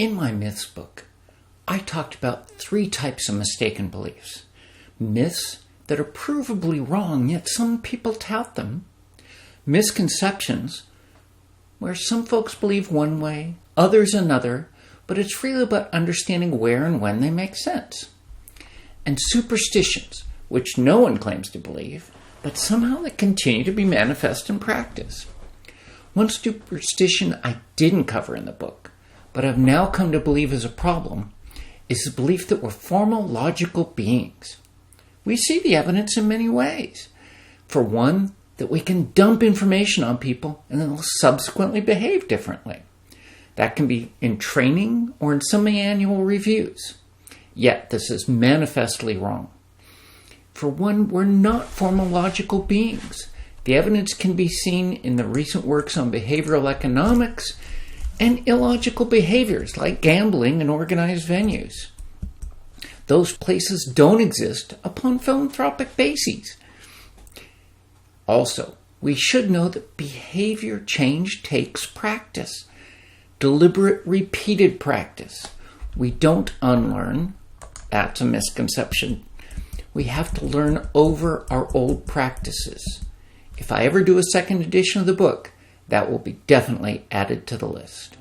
In my myths book, I talked about 3 types of mistaken beliefs. Myths that are provably wrong, yet some people tout them. Misconceptions, where some folks believe one way, others another, but it's really about understanding where and when they make sense. And superstitions, which no one claims to believe, but somehow they continue to be manifest in practice. One superstition I didn't cover in the book, but I've now come to believe is a problem, is the belief that we're formal, logical beings. We see the evidence in many ways. For one, that we can dump information on people and then they'll subsequently behave differently. That can be in training or in semi-annual reviews. Yet this is manifestly wrong. For one, we're not formal, logical beings. The evidence can be seen in the recent works on behavioral economics and illogical behaviors like gambling and organized venues. Those places don't exist upon philanthropic bases. Also, we should know that behavior change takes practice. Deliberate, repeated practice. We don't unlearn. That's a misconception. We have to learn over our old practices. If I ever do a second edition of the book, that will be definitely added to the list.